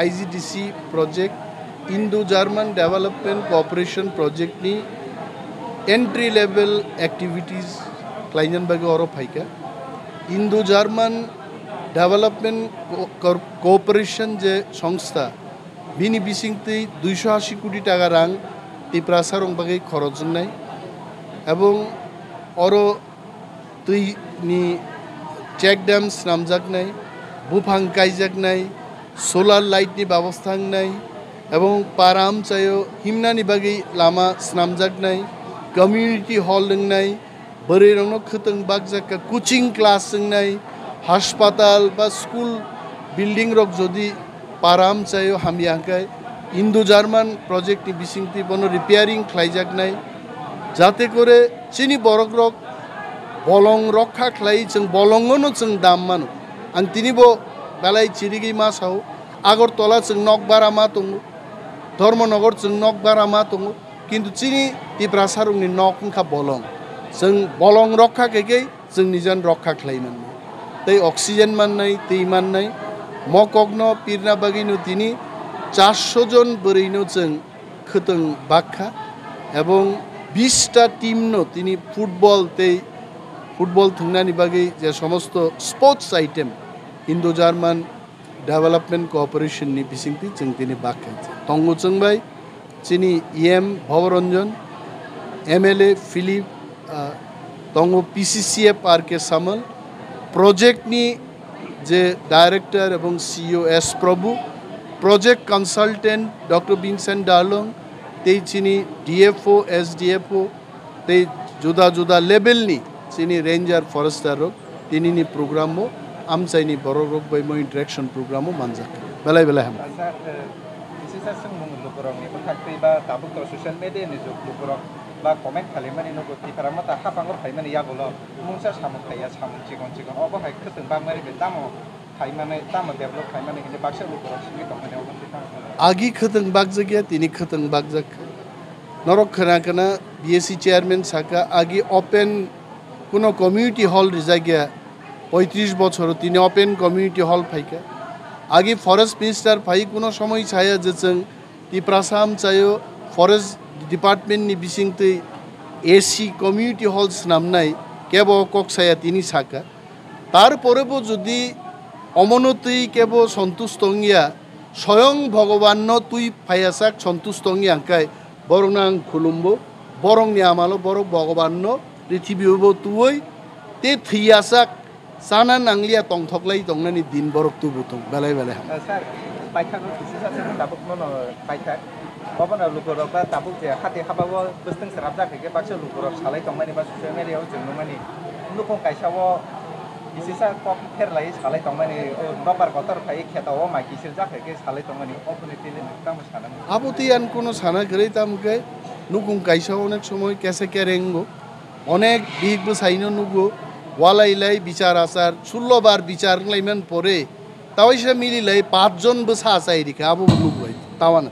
IGDC project Indo-German Development Cooperation Project ni entry level activities klainan bagi oro phaika Indo-German Development Cooperation je সংস্থা bini bisingtei 280 কোটি টাকা রাং তিপ্রাসারং বাগে খরচ নাই এবং অরো তুই নি চেক ড্যামস নামজাক নাই বুফাং কাইজাক নাই সোলার লাইট ni ব্যবস্থা নাই এবং পারাম চায়ো হিমনানি বাগে লামা স্নামজাক নাই কমিউনিটি হল নাই বরে রং খতং বাগজাক কোচিং ক্লাস নাই হাসপাতাল বা স্কুল বিল্ডিং রক যদি পারাম চায়ো হামিয়াঙ্কাই Indo-German project ni bisingti bono repairing খাইজাক নাই যাতে করে চিনি বরক রক বলং রক্ষা খাই जों বলঙ্গনো जों দাম মানো আং তিনিবো বেলাই চিরিগি মাসাও আগরতলা जों নকবারা মা দङ ধর্মনগর जों নকবারা মা দङ কিন্তু চিনি তিপ্রাসারংনি নকংখা বলং जों বলং রক্ষা কেকেই जों নিজান রক্ষা খাইমান তাই অক্সিজেন মাননাই তৈ মাননাই মকগ্ন পিরনা বাগিনো তিনি 400 জন বরেইনো जों খতং বাক্ষা এবং 20টা টিমনো তিনি ফুটবল থংনানি বাগে যে সমস্ত sports item Indo-German development cooperation ni bisingti जों তিনি বাক্ষা তঙ্গ চংবাই চিনি ইএম ভবরঞ্জন এমএলএ ফিলিপ তঙ্গ PCCF R K Samal project ni যে ডাইরেক্টর এবং CEO S Prabhu project consultant doctor Vincent Darlong তেই চিনি ডিএফও এসডিএফও তেই জুদা জুদা লেভেল ni চিনি রেঞ্জার ফরেস্টার রক তিনি ni প্রোগ্রামো আমচাইনি বড় রক বাইমো ইন্টারেকশন প্রোগ্রামো মানজাক বেলাই হাম বিশেষাসং মুলুকরং ni থাকতে বা তাবুক সোশ্যাল মিডিয়া ni জুকলুকরং বা কমেন্ট খালিমানি নগতি ফারামাতা হাফাঙ্গ ফাইমানি ইয়াগলো মুংসা সামুখাইয়া সামু চিকন অবহাই খতং বাংমারি বেতামো খাইমানে তামো ডেভেলপ খাইমানে কিন্তু বাক্সা লুকরং সিমি কমানে অবস্থিত आगी खतंग बागजगिया तिनी खतंग बागजक नरक खनाकना बीएससी चेयरमैन साका आगी ओपन कोनो कम्युनिटी हल रिजागिया 35 বছর তিনি ওপেন কমিউনিটি হল ফাইকা আগে ফরেস্ট মিনিস্টার ফাই কোনো সময় ছায়া যেচং তিপ্রাসাম চায়ো ফরেস্ট ডিপার্টমেন্ট ni bisingtei এসি কমিউনিটি হলস নামনাই কেব কক্সায়া তিনি সাকা তারপরেও যদি অমনতই কেব সন্তুষ্টঙ্গিয়া স্বয়ং ভগবান তুই ফাইয়াসাক সন্তুষ্টঙ্গি আঙ্কাই বরং আং খুলুমবো বরং নি আমালো বরং ভগবান পৃথিবীবো তুই তে থিয়াসাক সানা নাংলিয়া তংথকলাই তংনানি দিন বরক তুবো তং বেলাই স্যার পাইথানো বিশেষাসং তাবুক মনো পাইথাক ববনা লুকরক বা তাবুক যে হাতে হাবাবো বস্তং সারাব জাকে বাক্সা লুকরক সালাই তংমানি বা সোশ্যাল মিডিয়াও जों नुमानि नुखं काइसावो বিশেষা কপ ফেরলাই সালাই তংমানি নবার গতর ফাই খেতাও মাই কিসির জাকে সালাই তংমানি অপনিতিলে তাম সানা আবতিয়ান কোনো সানা গরে তামকে নুকুং কাইসাও অনেক সময় কেসে কেরেঙ্গো অনেক বিগবো সাইনো নুগো ওয়ালাইলাই বিচার আসার 16 বার বিচার লাইমান পরে তাওইসা মিলিলাই 5 জন বসা আসাই রিকা আবু নুগো তাওয়ানা